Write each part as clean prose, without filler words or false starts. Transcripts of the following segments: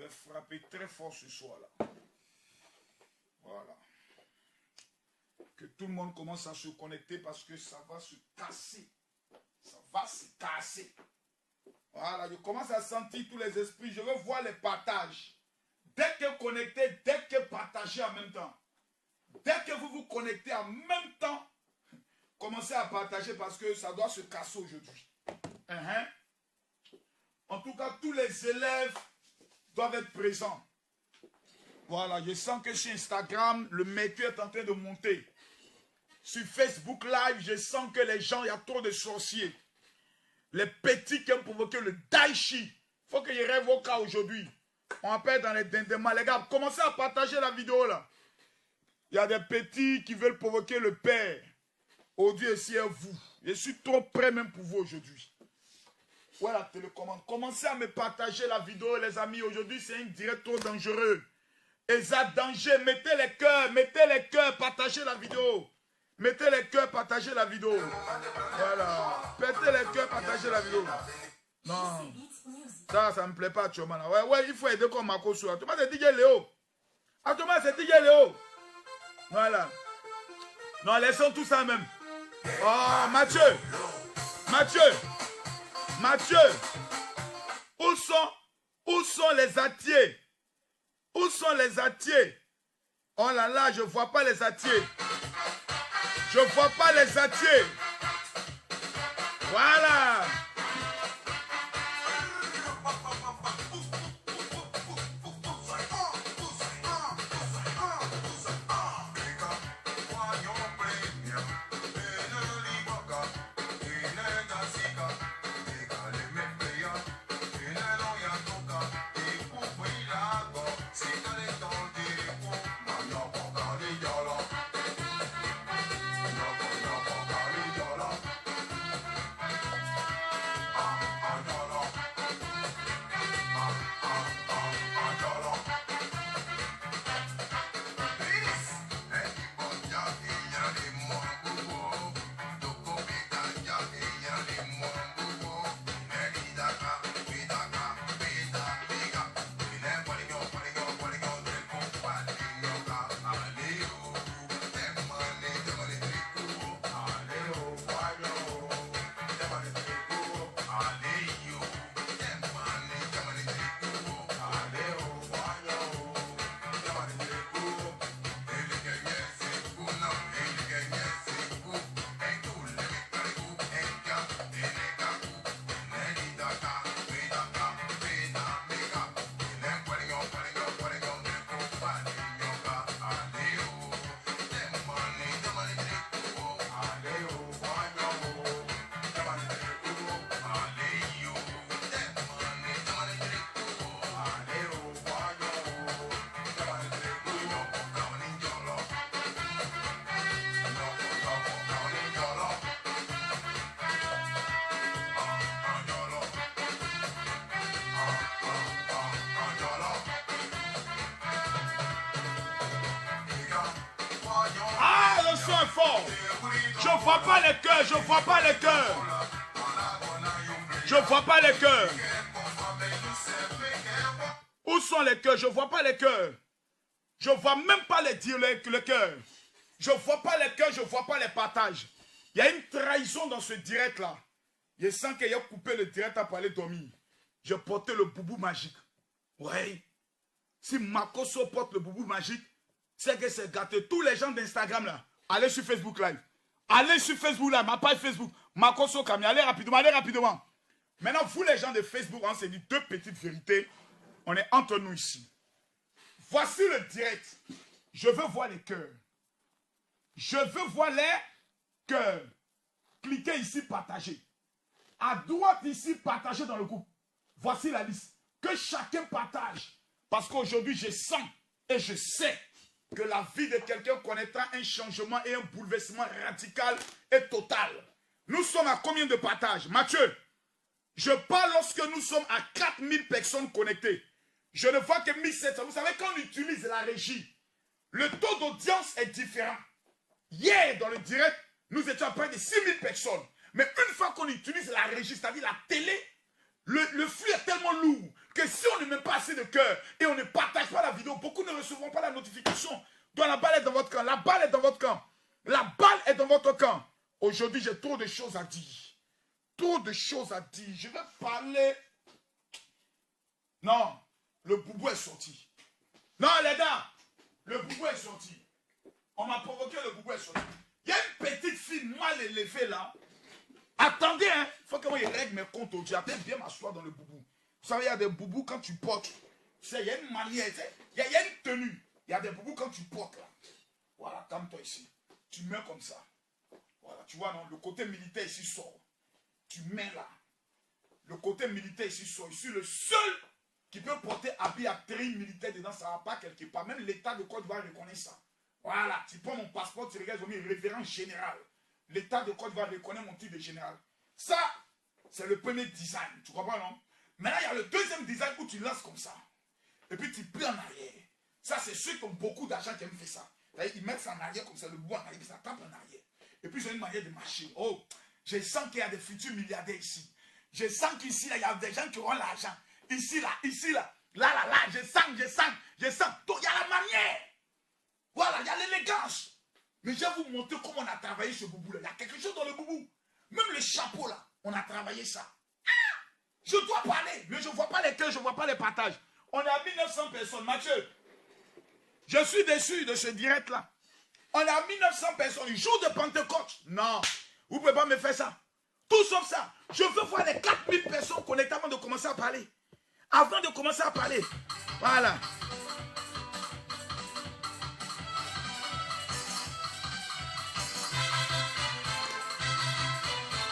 vais frapper très fort ce soir là. Voilà. Que tout le monde commence à se connecter parce que ça va se casser. Ça va se casser. Voilà, je commence à sentir tous les esprits. Je veux voir les partages. Dès que connecté, dès que partagé en même temps. Dès que vous vous connectez en même temps, commencez à partager parce que ça doit se casser aujourd'hui. En tout cas, tous les élèves doivent être présents. Voilà, je sens que sur Instagram, le mercure est en train de monter. Sur Facebook Live, je sens que les gens, il y a trop de sorciers. Les petits qui ont provoqué le daichi. Il faut que je rêve vos cas aujourd'hui. On appelle dans les dindemans. Les gars, commencez à partager la vidéo là. Il y a des petits qui veulent provoquer le Père. Oh Dieu, si est vous. Je suis trop prêt même pour vous aujourd'hui. Voilà, télécommande. Commencez à me partager la vidéo, les amis. Aujourd'hui, c'est un direct trop dangereux. Exact danger. Mettez les cœurs, partagez la vidéo. Mettez les cœurs, partagez la vidéo. Voilà. Mettez les cœurs, partagez la vidéo. Non. Ça ne me plaît pas, Thomas. Ouais, il faut aider comme Marco Soua. Thomas, c'est DJ Léo. Ah, Thomas, c'est DJ Léo. Voilà. Non, laissons tout ça même. Oh, Mathieu. Où sont les attiers? Où sont les attiers? Oh là là, je ne vois pas les attiers. Je ne vois pas les attiers. Voilà. Je vois pas les cœurs, je vois pas les cœurs. Je vois pas les cœurs. Où sont les cœurs? Je vois pas les cœurs. Je vois même pas les dire le cœur. Je vois pas les cœurs, je vois pas les partages. Il y a une trahison dans ce direct là. Je sens qu'il a coupé le direct pour aller dormir. Je portais le boubou magique. Oui. Si Makoso porte le boubou magique, c'est que c'est gâté. Tous les gens d'Instagram là, allez sur Facebook Live. Allez sur Facebook Live, ma page Facebook. Makoso Kami, allez rapidement, allez rapidement. Maintenant, vous les gens de Facebook, on s'est dit deux petites vérités. On est entre nous ici. Voici le direct. Je veux voir les cœurs. Je veux voir les cœurs. Cliquez ici, partagez. À droite ici, partagez dans le groupe. Voici la liste. Que chacun partage. Parce qu'aujourd'hui, je sens et je sais que la vie de quelqu'un connaîtra un changement et un bouleversement radical et total. Nous sommes à combien de partages? Mathieu, je parle lorsque nous sommes à 4000 personnes connectées. Je ne vois que 1700. Vous savez, quand on utilise la régie, le taux d'audience est différent. Hier, dans le direct, nous étions à près de 6000 personnes. Mais une fois qu'on utilise la régie, c'est-à-dire la télé, Le flux est tellement lourd que si on ne met pas assez de cœur et on ne partage pas la vidéo, beaucoup ne recevront pas la notification. Donc la balle est dans votre camp. La balle est dans votre camp. La balle est dans votre camp. Aujourd'hui, j'ai trop de choses à dire. Trop de choses à dire. Je vais parler. Non, le boubou est sorti. Non, les gars, le boubou est sorti. On m'a provoqué, le boubou est sorti. Il y a une petite fille mal élevée là. Attendez, hein. Il faut que moi je règle mes comptes. J'attends bien m'asseoir dans le boubou. Vous savez, il y a des boubous quand tu portes. Il y a une manière, il y a une tenue. Il y a des boubous quand tu portes là. Voilà, calme-toi ici. Tu mets comme ça. Voilà, tu vois, non, le côté militaire ici sort. Tu mets là. Le côté militaire ici sort. Je suis le seul qui peut porter habit à tri militaire dedans. Ça ne va pas quelque part. Même l'État de Côte d'Ivoire reconnaît ça. Voilà, tu prends mon passeport, tu regardes, ils ont mis référent général. L'État de Côte d'Ivoire reconnaît mon titre de général. Ça, c'est le premier design. Tu comprends, non? Maintenant, il y a le deuxième design où tu lances comme ça. Et puis tu plies en arrière. Ça, c'est ceux qui ont beaucoup d'argent qui aiment faire ça. Ils mettent ça en arrière comme ça, le bois en arrière, puis ça tape en arrière. Et puis, ils ont une manière de marcher. Oh, je sens qu'il y a des futurs milliardaires ici. Je sens qu'ici, il y a des gens qui auront l'argent. Ici, là, là, je sens. Donc, il y a la manière. Voilà, il y a l'élégance. Mais je vais vous montrer comment on a travaillé ce boubou-là. Il y a quelque chose dans le boubou. Même le chapeau, là, on a travaillé ça. Ah, je dois parler, mais je ne vois pas les cœurs, je ne vois pas les partages. On est à 1900 personnes. Mathieu, je suis déçu de ce direct-là. On est à 1900 personnes. Jour de Pentecôte. Non, vous ne pouvez pas me faire ça. Tout sauf ça. Je veux voir les 4000 personnes connectées avant de commencer à parler. Avant de commencer à parler. Voilà.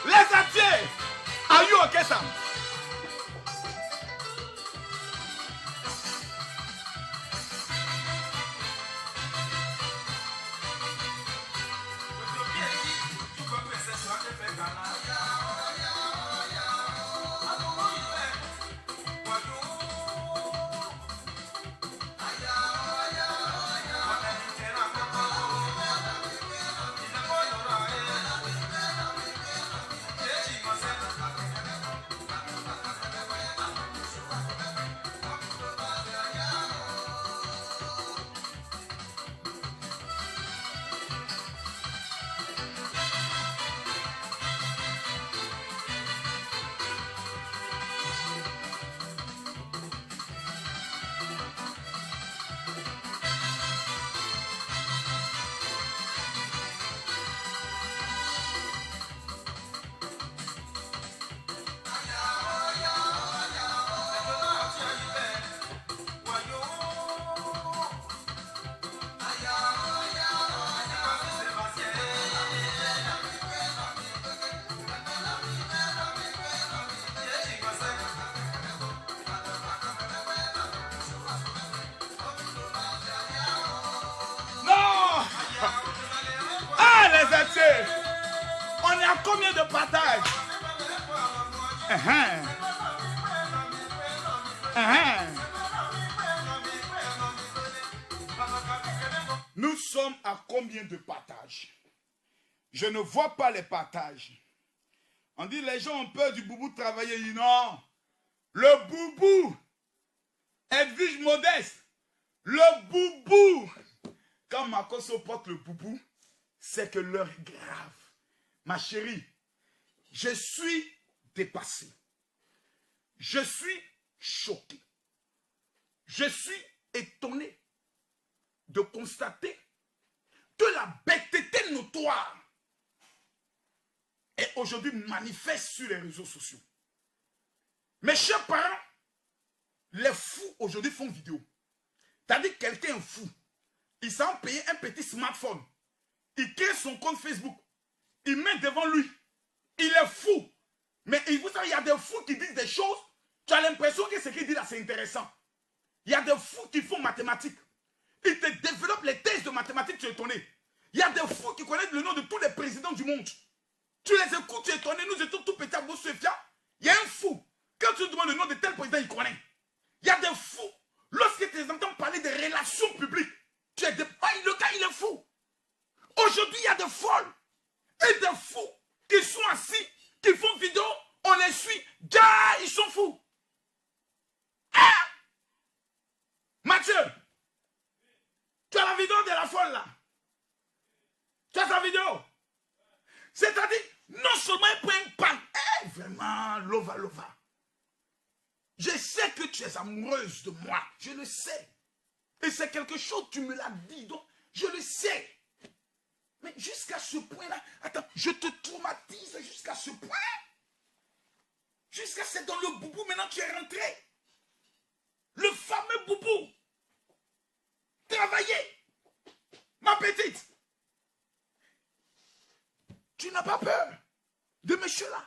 Les entiers. Are you okay, Sam? On est à combien de partages? Nous sommes à combien de partages? Je ne vois pas les partages. On dit les gens ont peur du boubou de travailler. Non. Le boubou, Edwige Modeste, le boubou. Quand Makoso porte le boubou, c'est que l'heure est grave. Ma chérie, je suis dépassé. Je suis choqué. Je suis étonné de constater que la bêteté notoire est aujourd'hui manifeste sur les réseaux sociaux. Mes chers parents, les fous aujourd'hui font vidéo. C'est-à-dire que quelqu'un est fou. Il s'en paye un petit smartphone. Il crée son compte Facebook. Il met devant lui. Il est fou. Mais vous savez, il y a des fous qui disent des choses. Tu as l'impression que ce qu'il dit là, c'est intéressant. Il y a des fous qui font mathématiques. Ils te développent les thèses de mathématiques, tu es étonné. Il y a des fous qui connaissent le nom de tous les présidents du monde. Tu les écoutes, tu es étonné. Nous étions tout petits à Boussefia. Il y a un fou. Quand tu demandes le nom de tel président, il connaît. Il y a des fous. Lorsque tu les entends parler de relations publiques, tu es le gars, il est fou. Aujourd'hui, il y a des folles et des fous qui sont assis, qui font vidéo. On On les suit. Gars, ils sont fous. Ah! Mathieu, tu as la vidéo de la folle là. Tu as sa vidéo. C'est-à-dire, non seulement il prend une panne. Eh, vraiment, Lova. Je sais que tu es amoureuse de moi. Je le sais. Et c'est quelque chose, tu me l'as dit. Donc, je le sais. Mais jusqu'à ce point-là, attends, je te traumatise jusqu'à ce point. Jusqu'à c'est dans le boubou, maintenant tu es rentré. Le fameux boubou. Travailler. Ma petite. Tu n'as pas peur de monsieur-là.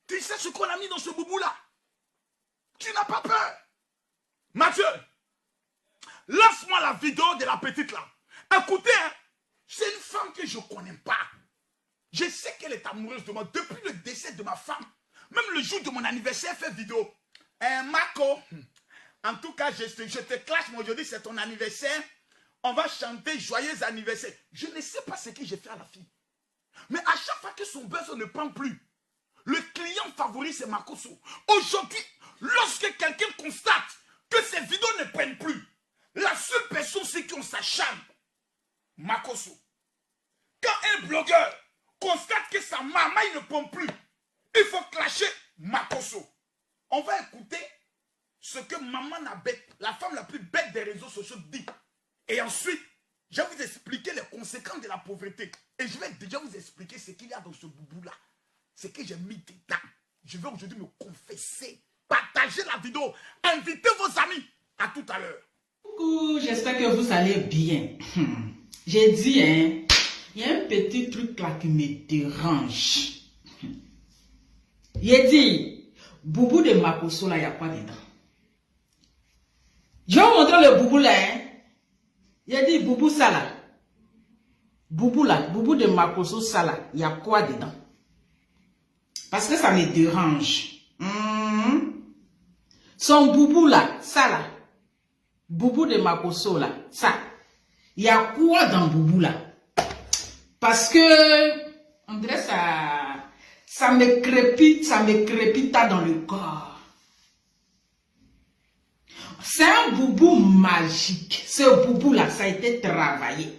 Tu sais ce qu'on a mis dans ce boubou-là. Tu n'as pas peur. Mathieu, lance-moi la vidéo de la petite là. Écoutez, hein, c'est une femme que je ne connais pas. Je sais qu'elle est amoureuse de moi depuis le décès de ma femme. Même le jour de mon anniversaire, elle fait vidéo. Marco, en tout cas, je te clash, mais aujourd'hui c'est ton anniversaire. On va chanter joyeux anniversaire. Je ne sais pas ce que j'ai fait à la fille. Mais à chaque fois que son besoin ne prend plus, le client favori c'est Makoso. Aujourd'hui, lorsque quelqu'un constate que ses vidéos ne prennent plus, la seule personne c'est qu'on s'acharne. Makoso. Quand un blogueur constate que sa maman ne prend plus, il faut clasher Makoso. On va écouter ce que maman Nabet, la femme la plus bête des réseaux sociaux, dit. Et ensuite, je vais vous expliquer les conséquences de la pauvreté. Et je vais déjà vous expliquer ce qu'il y a dans ce boubou-là. Ce que j'ai mis dedans. Je vais aujourd'hui me confesser. Partagez la vidéo. Invitez vos amis. À tout à l'heure. Coucou, j'espère que vous allez bien. J'ai dit, hein, il y a un petit truc là qui me dérange. J'ai dit, boubou de Makoso là, il n'y a quoi dedans? Je vais vous montrer le boubou là, hein. J'ai dit, boubou ça là. Boubou là, boubou de Makoso ça là, il y a quoi dedans? Parce que ça me dérange. Son boubou là, ça là. Boubou de Makoso là, ça. Il y a quoi dans boubou là? Parce que, on dirait ça me crépite dans le corps. C'est un boubou magique. Ce boubou là, ça a été travaillé.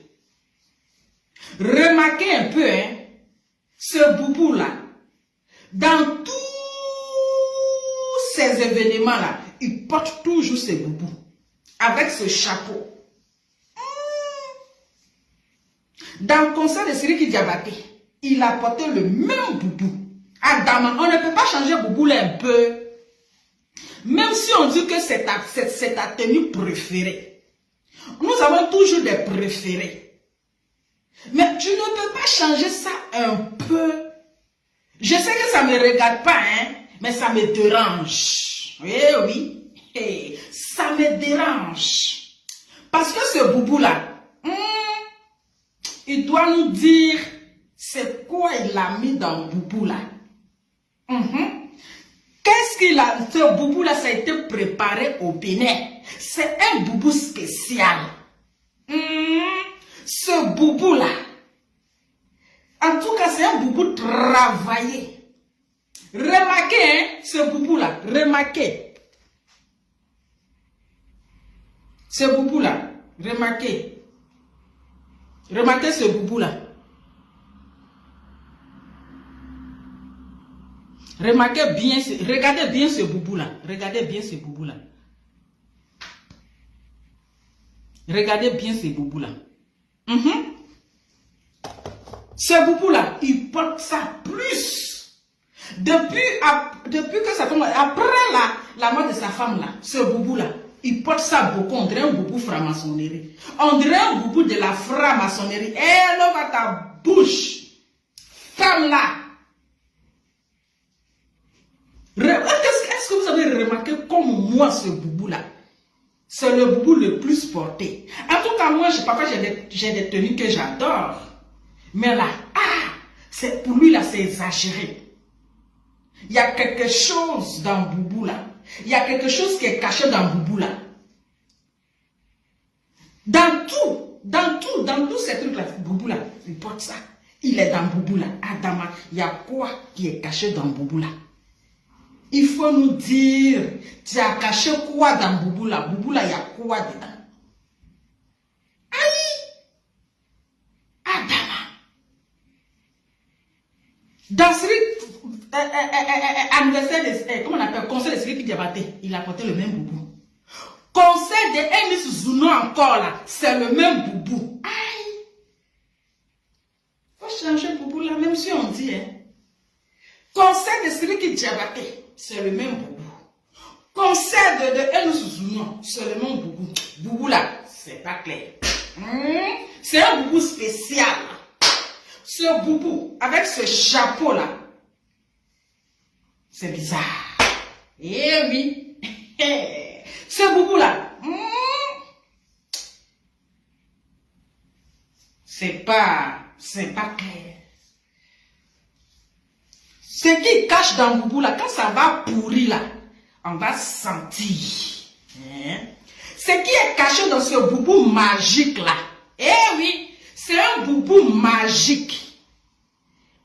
Remarquez un peu, hein, ce boubou là, dans tous ces événements là, il porte toujours ce boubou. Avec ce chapeau. Dans le concert de Siriki Diabaté, il a porté le même boubou. Adama, on ne peut pas changer boubou là un peu. Même si on dit que c'est ta tenue préférée. Nous avons toujours des préférés. Mais tu ne peux pas changer ça un peu. Je sais que ça ne me regarde pas, hein, mais ça me dérange. Oui. Ça me dérange. Parce que ce boubou-là, il doit nous dire c'est quoi il a mis dans le boubou-là. Qu'est-ce qu'il a? Ce boubou-là, ça a été préparé au Bénin. C'est un boubou spécial. Ce boubou-là, en tout cas, c'est un boubou travaillé. Remarquez, hein, ce boubou-là, remarquez. Ce boubou-là, remarquez. Remarquez ce boubou-là. Remarquez bien, regardez bien ce boubou-là. Regardez bien ce boubou-là. Regardez bien ce boubou-là. Ce boubou-là, il porte ça plus. Depuis que sa femme, après la mort de sa femme là, ce boubou-là, il porte ça beaucoup. On dirait un boubou franc-maçonnerie. On dirait un boubou de la franc-maçonnerie. Eh, là, va ta bouche. Femme là. Est-ce que vous avez remarqué comme moi ce boubou-là? C'est le boubou le plus porté. En tout cas, moi, parfois, j'ai des tenues que j'adore. Mais là, pour lui, là, c'est exagéré. Il y a quelque chose dans le boubou, là. Il y a quelque chose qui est caché dans le boubou, là. Dans tous ces trucs-là, boubou, là, il porte ça. Il est dans le boubou, là. Adama, il y a quoi qui est caché dans le boubou, là? Il faut nous dire, tu as caché quoi dans Bouboula? Bouboula, il y a quoi dedans? Aïe! Adama. Dans ce anniversaire de, comment on appelle, conseil de Siriki Diabaté, il a porté le même boubou. Conseil de Enis Zouno encore là, c'est le même boubou. Aïe! Faut changer boubou là, même si on dit, hein. Conseil de Siriki Diabaté, c'est le même boubou. Conseil de Enis Zouno, c'est le même boubou. Boubou là, c'est pas clair. C'est un boubou spécial. Ce boubou, avec ce chapeau là, c'est bizarre. Eh oui. Ce boubou là, c'est pas clair. Ce qui cache dans le boubou là, quand ça va pourrir là, on va sentir. Ce qui est caché dans ce boubou magique là, eh oui, c'est un boubou magique.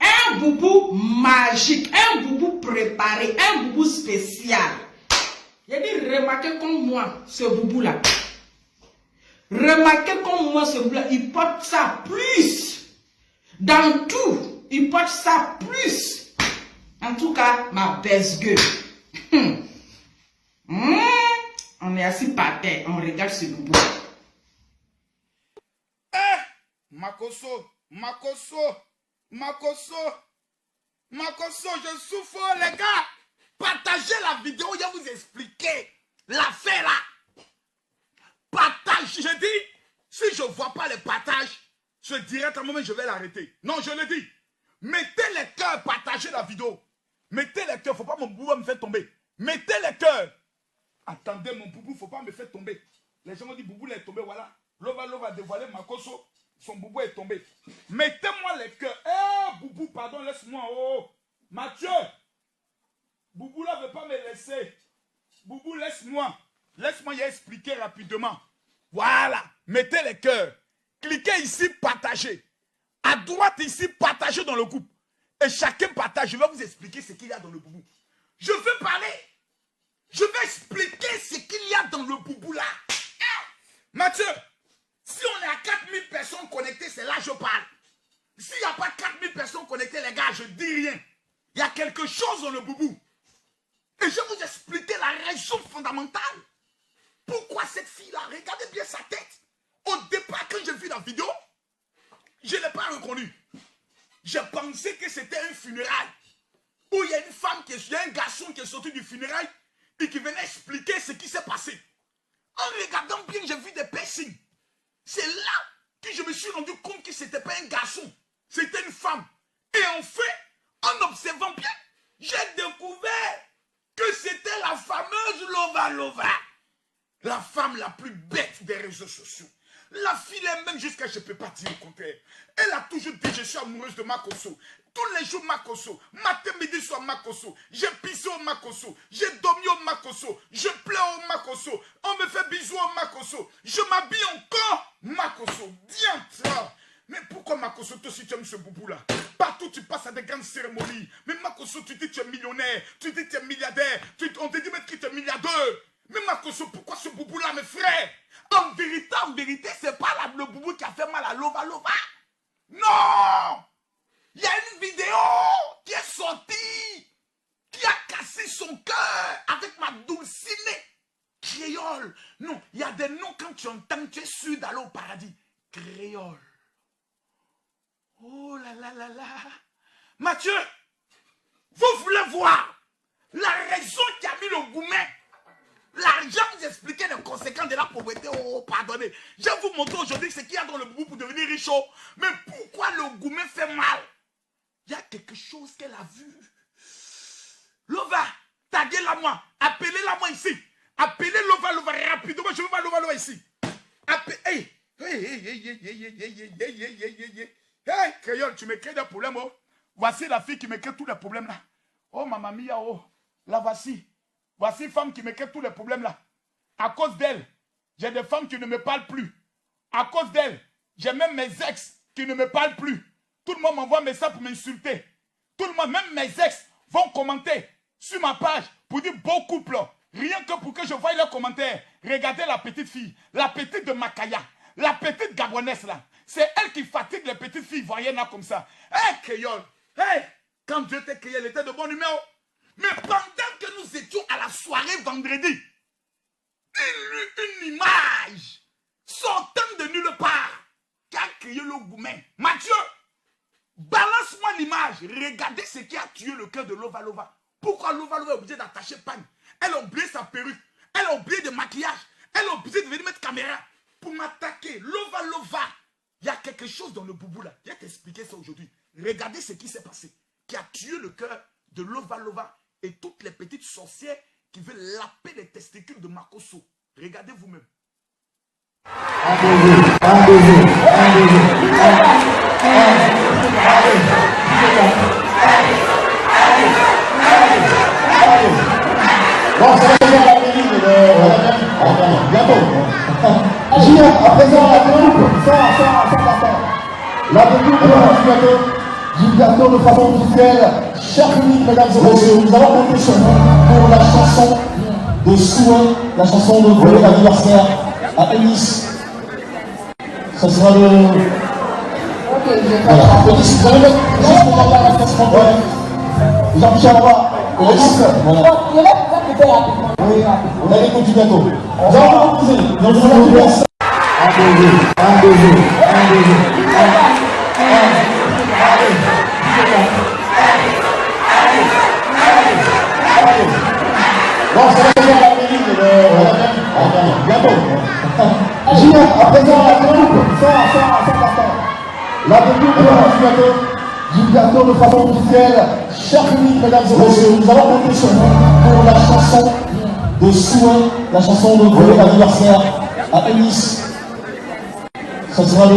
Un boubou magique, un boubou préparé, un boubou spécial. Il dit, remarquez comme moi, ce boubou-là. Remarquez comme moi, ce boubou-là, il porte ça plus. Dans tout, il porte ça plus. En tout cas, ma baisse-gueule. On est assis par terre, on regarde ce boubou. Makoso, je souffre, les gars. Partagez la vidéo, je vais vous expliquer l'affaire là. Partage, je dis, si je ne vois pas les partages, je dirais à un moment, je vais l'arrêter. Non, je le dis. Mettez les cœurs, partagez la vidéo. Mettez les cœurs, il ne faut pas mon boubou me faire tomber. Mettez les cœurs. Attendez, mon boubou, il ne faut pas me faire tomber. Les gens m'ont dit, boubou est tombé, voilà. L'eau va dévoiler Makoso. Son boubou est tombé. Mettez-moi les cœurs. Eh, boubou, pardon, laisse-moi. Oh, Mathieu. Boubou là ne veut pas me laisser. Boubou, laisse-moi. Laisse-moi y expliquer rapidement. Voilà. Mettez les cœurs. Cliquez ici, partagez. À droite ici, partagez dans le groupe. Et chacun partage. Je vais vous expliquer ce qu'il y a dans le boubou. Je veux parler. Je vais expliquer ce qu'il y a dans le boubou là. Mathieu. Si on est à 4000 personnes connectées, c'est là que je parle. S'il n'y a pas 4000 personnes connectées, les gars, je ne dis rien. Il y a quelque chose dans le boubou. Et je vais vous expliquer la raison fondamentale. Pourquoi cette fille-là, regardez bien sa tête. Au départ, quand j'ai vu la vidéo, je ne l'ai pas reconnue. J'ai pensé que c'était un funérail. Où il y a une femme, il y a un garçon qui est sorti du funérail et qui venait expliquer ce qui s'est passé. En regardant bien, j'ai vu des piercings. C'est là que je me suis rendu compte que ce n'était pas un garçon, c'était une femme. Et en fait, en observant bien, j'ai découvert que c'était la fameuse Lova Lova. La femme la plus bête des réseaux sociaux. La fille elle-même, jusqu'à je ne peux pas dire le contraire. Elle a toujours dit, je suis amoureuse de Makoso. Tous les jours Makoso. Matin, midi, soir Makoso. J'ai pissé au Makoso. J'ai dormi au Makoso. Je pleure au Makoso. On me fait bisous au Makoso. Je m'habille encore Makoso. Diantre. Mais pourquoi Makoso, toi aussi tu aimes ce boubou-là? Partout tu passes à des grandes cérémonies. Mais Makoso, tu dis tu es millionnaire. Tu dis tu es milliardaire. On te dit même que tu es milliardaire. Mais Makoso, pourquoi ce boubou-là, mes frères? En vérité, c'est pas le boubou qui a fait mal à Lova Lova. Non! Il y a une vidéo qui est sortie, qui a cassé son cœur avec ma dulcinée créole. Non, il y a des noms quand tu entends, tu es sûr d'aller au paradis. Créole. Oh là là là là. Mathieu, vous voulez voir la raison qui a mis le goumet. L'argent, vous expliquez les conséquences de la pauvreté. Oh, pardonnez. Je vais vous montrer aujourd'hui ce qu'il y a dans le boubou pour devenir riche. Mais pourquoi le goumet fait mal? Il y a quelque chose qu'elle a vu. Lova, taguez-la moi. Appelez-la moi ici. Appelez Lova Lova rapidement. Je veux voir Lova Lova ici. Hey, Créole, tu me crées des problèmes. Oh. Voici la fille qui me crée tous les problèmes là. Oh, maman mia, oh. La voici. Voici une femme qui me crée tous les problèmes là. À cause d'elle, j'ai des femmes qui ne me parlent plus. À cause d'elle, j'ai même mes ex qui ne me parlent plus. Tout le monde m'envoie un message pour m'insulter. Tout le monde, même mes ex, vont commenter sur ma page pour dire beau couple. Rien que pour que je voie leurs commentaires. Regardez la petite fille, la petite de Makaya, la petite Gabonaise là. C'est elle qui fatigue les petites filles voyennes là comme ça. Hé, créole, quand Dieu t'a créé, elle était de bon numéro. Mais pendant que nous étions à la soirée vendredi, une image sortant de nulle part qui a créé le gourmet. Mathieu, balance-moi l'image. Regardez ce qui a tué le cœur de Lova Lova. Pourquoi Lova Lova est obligée d'attacher Pagne? Elle a oublié sa perruque. Elle a oublié de maquillage. Elle a oublié de venir mettre caméra pour m'attaquer. Lova Lova. Il y a quelque chose dans le boubou là. Je vais t'expliquer ça aujourd'hui. Regardez ce qui s'est passé. Qui a tué le cœur de Lova Lova et toutes les petites sorcières qui veulent laper les testicules de Makosso. Regardez vous-même. Bon, c'est la mairie de bientôt. Julien, à présent, la découpe, la découpe du gâteau de façon officielle. Chers publics, mesdames et messieurs, nous allons compter sur vous pour la chanson de souhait, la chanson de volet d'anniversaire à Eunice. Ça sera le... Ok, voilà. Eunice, vous allez mettre juste pour la pièce complète. Jean-Michel, on va. Eunice, voilà. Oui, on a l'écoute du gâteau. Nous allons composer. Nous allons faire un deuxième. Bon, c'est la mairie de bientôt. Julien, à présent, la découpe du gâteau de façon officielle. Chers publics, mesdames et messieurs, nous allons compter sur vous pour la chanson de souhait, la chanson de volet d'anniversaire à Eunice. Ça sera le...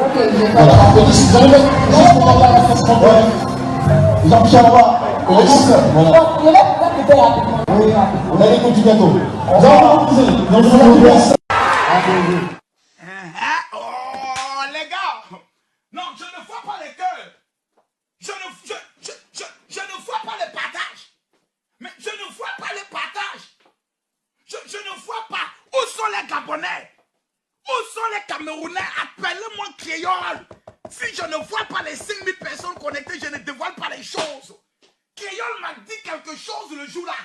Ok, voilà. Eunice, vous allez mettre juste pour la pièce complète. Jean-Michel, on va. Eunice, voilà. Oui, on a l'écoute du gâteau. Nous allons composer. Nous allons faire ça. Oh, les gars! Non, je ne vois pas les cœurs. Je ne vois pas les partages. Mais je ne vois pas les partages. Je ne vois pas. Où sont les Gabonais? Où sont les Camerounais? Appelez-moi créole. Si je ne vois pas les 5000 personnes connectées, je ne dévoile pas les choses. Créole m'a dit quelque chose le jour-là.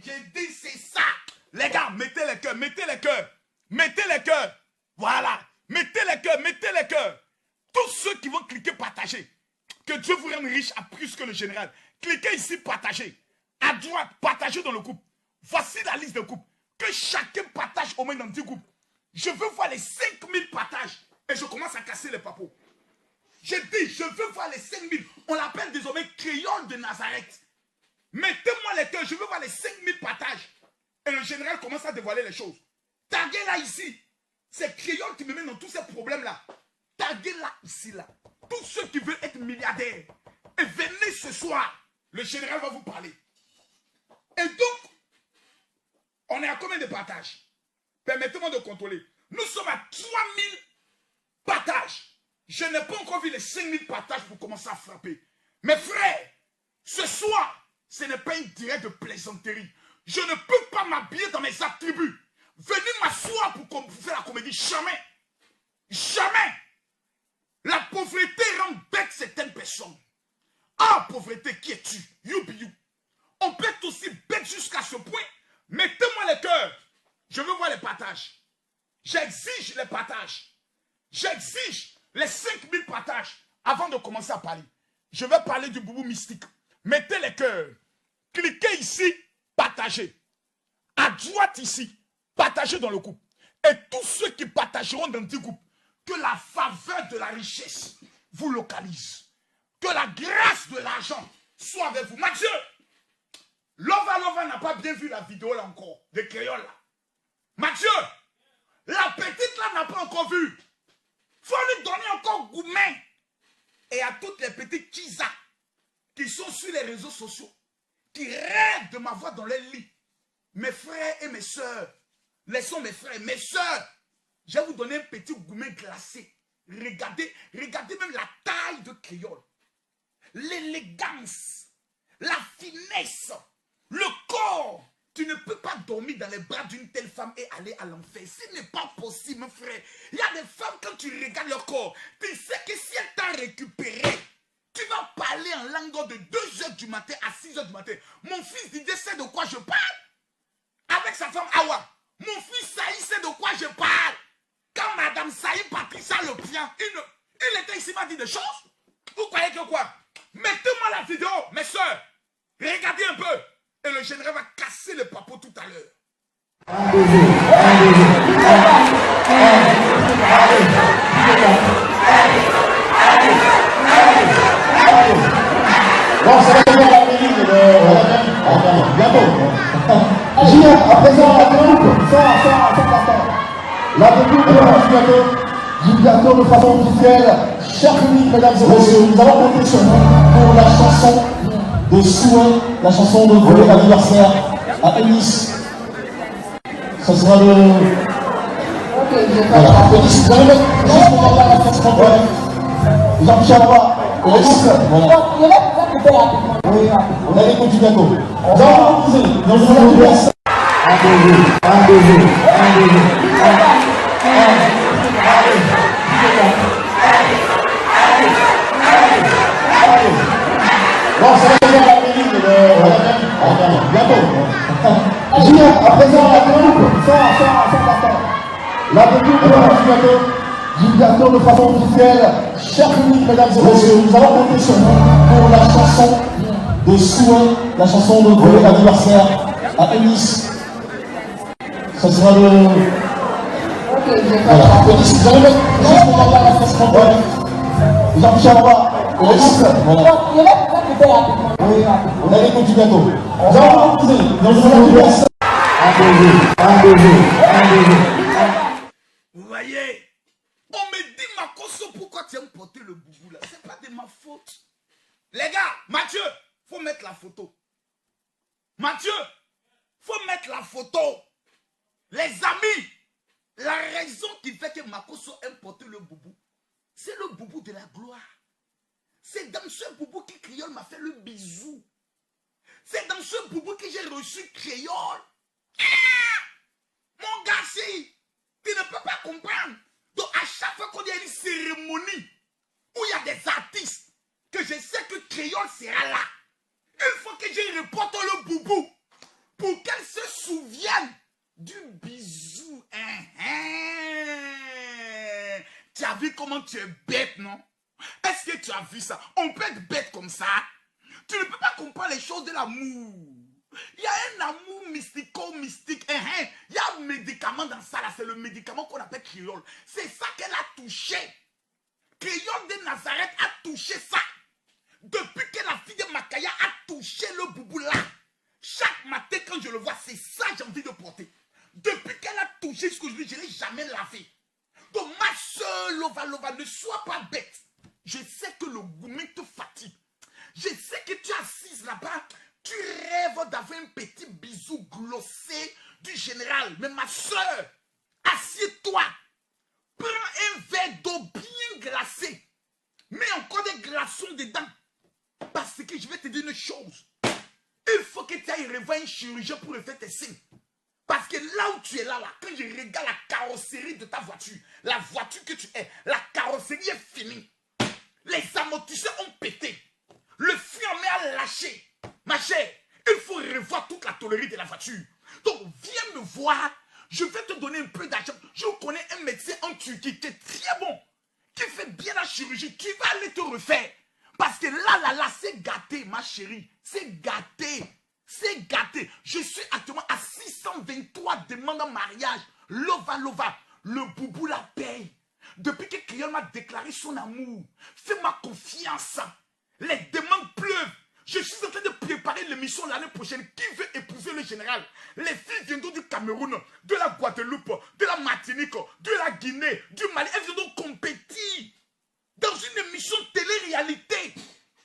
J'ai dit c'est ça. Les gars, mettez les cœurs, mettez les cœurs. Mettez les cœurs. Voilà. Mettez les cœurs, mettez les cœurs. Tous ceux qui vont cliquer partager. Que Dieu vous rende riche à plus que le général. Cliquez ici, partagez. À droite, partagez dans le groupe. Voici la liste de groupes. Que chacun partage au moins dans 10 groupes. Je veux voir les 5000 partages. Et je commence à casser les papos. J'ai dit, je veux voir les 5000. On l'appelle désormais créole de Nazareth. Mettez-moi les cœurs. Je veux voir les 5000 partages. Et le général commence à dévoiler les choses. Taguez là ici. C'est créole qui me met dans tous ces problèmes-là. Taguez là, ici, là. Tous ceux qui veulent être milliardaires. Et venez ce soir. Le général va vous parler. Et donc, on est à combien de partages? Permettez-moi de contrôler. Nous sommes à 3000 partages. Je n'ai pas encore vu les 5000 partages pour commencer à frapper. Mes frères, ce soir, ce n'est pas une direct de plaisanterie. Je ne peux pas m'habiller dans mes attributs. Venez m'asseoir pour faire la comédie. Jamais. Jamais. La pauvreté rend bête certaines personnes. Ah, pauvreté, qui es-tu? You be you. On peut être aussi bête jusqu'à ce point. Mettez-moi les cœurs. Je veux voir les partages. J'exige les partages. J'exige les 5000 partages avant de commencer à parler. Je vais parler du boubou mystique. Mettez les cœurs. Cliquez ici, partagez. À droite ici, partagez dans le groupe. Et tous ceux qui partageront dans 10 groupes, que la faveur de la richesse vous localise. Que la grâce de l'argent soit avec vous. Mathieu, Lova n'a pas bien vu la vidéo là encore, de créole là. Mathieu, la petite là n'a pas encore vu. Faut lui donner encore gourmet. Et à toutes les petites Kisa qui sont sur les réseaux sociaux, qui rêvent de ma voix dans les lits. Mes frères et mes soeurs, laissons mes frères, mes soeurs. Je vais vous donner un petit gourmet glacé. Regardez même la taille de créole. L'élégance, la naissent. Le corps. Tu ne peux pas dormir dans les bras d'une telle femme et aller à l'enfer. Ce n'est pas possible, mon frère. Il y a des femmes, quand tu regardes leur corps, tu sais que si elle t'a récupéré, tu vas parler en langue de 2h du matin à 6h du matin. Mon fils Didier sait de quoi je parle. Avec sa femme Awa. Mon fils Saïd sait de quoi je parle. Quand Madame Saïd Patricia le prend, il était ici, m'a dit des choses. Vous croyez que quoi? Mettez-moi la vidéo, mes soeurs. Regardez un peu. Et le général va casser le papeau tout à l'heure. Bon, ça va devenir la mairie de bientôt. Julien, à présent, la découpe, sans attendre. La découpe commence bientôt. Bientôt de façon officielle. Chers publics, mesdames et messieurs, nous allons compter sur vous pour la chanson de souhait, la chanson de volet d'anniversaire à Eunice. Ce sera le... Voilà, Eunice, vous allez mettre juste pour la France complète. Jean-Michel Roy, Eunice, voilà. On a l'écoute du gâteau. Nous allons poser, nous allons poser. Un, deux, bon, ça va devenir la mairie de bientôt. Julien, à présent, la découpe, sans attendre. La découpe commence bientôt de façon officielle. Chers publics, mesdames et messieurs, nous allons compter sur vous pour la chanson de souhait, la chanson de volet d'anniversaire à Eunice. Ce sera le... Voilà, Eunice, vous allez mettre juste pour la France complète. Jean-Michel Roy, Eunice, voilà. On a l'écoute du gâteau. Nous allons poser, nous allons poser. Vous voyez, on me dit Makosso, pourquoi tu as porté le boubou là? C'est pas de ma faute. Les gars, Mathieu, faut mettre la photo. Mathieu, faut mettre la photo. Les amis, la raison qui fait que Makosso aime porter le boubou, c'est le boubou de la gloire. C'est dans ce boubou que Créole m'a fait le bisou. C'est dans ce boubou que j'ai reçu Créole. Mon gars, si tu ne peux pas comprendre. Donc à chaque fois qu'on y a une cérémonie où il y a des artistes, que je sais que Créole sera là, il faut que je reporte le boubou pour qu'elle se souvienne du bisou. Tu as vu comment tu es bête, non? Est-ce que tu as vu ça? On peut être bête comme ça. Tu ne peux pas comprendre les choses de l'amour. Il y a un amour mystico-mystique. Il y a un médicament dans ça, là. C'est le médicament qu'on appelle Créole. C'est ça qu'elle a touché. Créole de Nazareth a touché ça. Depuis que la fille de Makaya a touché le boubou là. Chaque matin, quand je le vois, c'est ça que j'ai envie de porter. Depuis qu'elle a touché ce que je lui, je ne l'ai jamais lavé. Donc, ma soeur Lova, ne sois pas bête. Je sais que le gourmet te fatigue. Je sais que tu es assise là-bas. Tu rêves d'avoir un petit bisou glossé du général. Mais ma soeur, assieds-toi. Prends un verre d'eau bien glacé. Mets encore des glaçons dedans. Parce que je vais te dire une chose. Il faut que tu ailles revoir un chirurgien pour refaire tes signes. Parce que là où tu es là, quand je regarde la carrosserie de ta voiture, la voiture que tu es, la carrosserie est finie. Les amortisseurs ont pété. Le frein a lâché. Ma chère, il faut revoir toute la tôlerie de la voiture. Donc, viens me voir. Je vais te donner un peu d'argent. Je connais un médecin en Turquie qui est très bon, qui fait bien la chirurgie, qui va aller te refaire. Parce que là, c'est gâté, ma chérie. C'est gâté. C'est gâté. Je suis actuellement à 623 demandes en mariage. Lova. Le boubou la paye. Depuis que Créole m'a déclaré son amour, fais-moi confiance. Les demandes pleuvent. Je suis en train de préparer l'émission l'année prochaine. Qui veut épouser le général? Les filles viendront du Cameroun, de la Guadeloupe, de la Martinique, de la Guinée, du Mali. Elles viendront compétir dans une émission télé-réalité.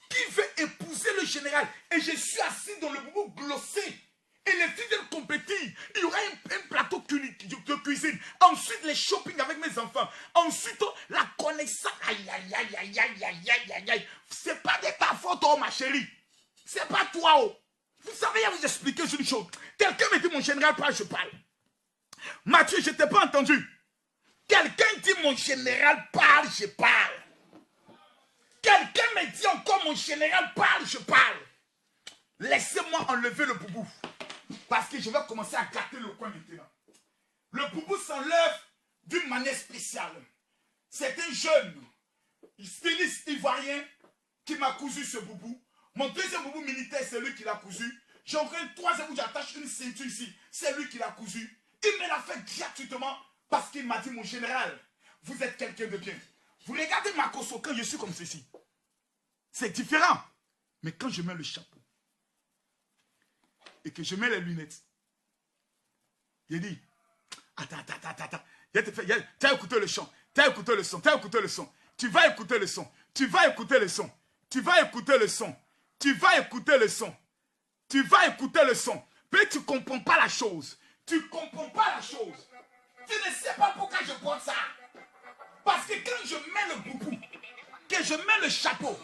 Qui veut épouser le général? Et je suis assis dans le boubou glossé. Et les filles viennent compétir. Il y aura un plateau de cuisine. Ensuite, les shopping avec mes enfants. Ensuite, la connaissance. Aïe. C'est pas de ta faute, oh, ma chérie. C'est pas toi, oh. Vous savez, je vais vous expliquer une chose. Quelqu'un me dit, mon général parle, je parle. Mathieu, je ne t'ai pas entendu. Quelqu'un dit, mon général parle, je parle. Quelqu'un me dit encore, mon général parle, je parle. Laissez-moi enlever le boubou. Parce que je vais commencer à gâter le coin maintenant. Le boubou s'enlève d'une manière spéciale. C'est un jeune styliste ivoirien qui m'a cousu ce boubou. Mon deuxième boubou militaire, c'est lui qui l'a cousu. J'ai encore un troisième où j'attache une ceinture ici. C'est lui qui l'a cousu. Il me l'a fait gratuitement parce qu'il m'a dit, mon général, vous êtes quelqu'un de bien. Vous regardez ma cosso quand je suis comme ceci. C'est différent. Mais quand je mets le chapeau et que je mets les lunettes, il dit, attends. Tu as écouté le chant. Tu as écouté le son. Tu as écouté le son. Tu vas écouter le son. Tu vas écouter le son. Tu vas écouter le son. Tu vas écouter le son. Tu vas écouter le son. Mais tu ne comprends pas la chose. Tu ne comprends pas la chose. Tu ne sais pas pourquoi je porte ça. Parce que quand je mets le boubou, que je mets le chapeau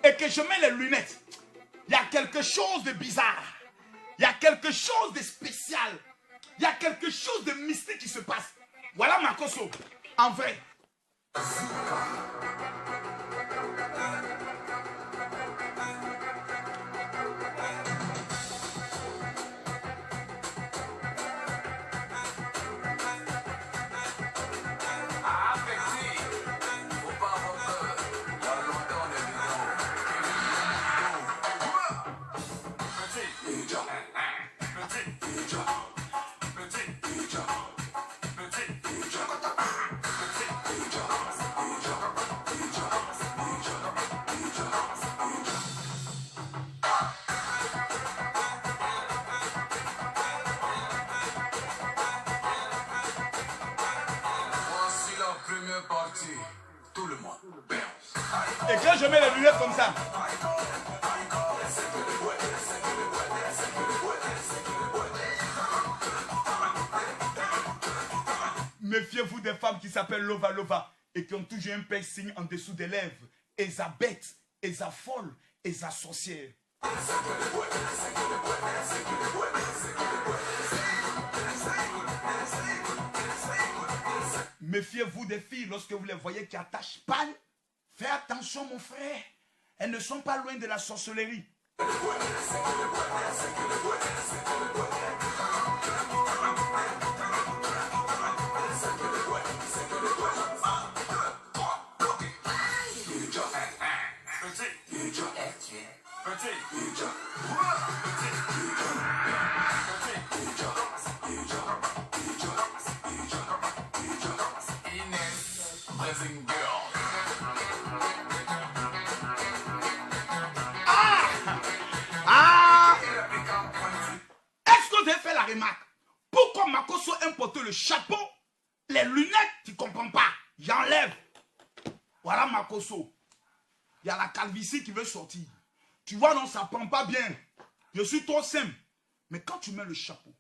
et que je mets les lunettes, il y a quelque chose de bizarre. Il y a quelque chose de spécial. Il y a quelque chose de mystique qui se passe. Voilà ma cosso. En vrai. Tout le monde. Et quand je mets les lunettes comme ça, méfiez-vous des femmes qui s'appellent Lova Lova et qui ont toujours un piercing en dessous des lèvres. Et ça bête, et ça folle, et ça sorcière. Méfiez-vous des filles lorsque vous les voyez qui attachent panne. Fais attention mon frère. Elles ne sont pas loin de la sorcellerie. Est-ce qu'on devait faire la remarque? Pourquoi Makosso importe le chapeau, les lunettes, tu ne comprends pas? J'enlève. Voilà Makosso. Il y a la calvitie qui veut sortir. Tu vois, non, ça ne prend pas bien. Je suis trop simple. Mais quand tu mets le chapeau,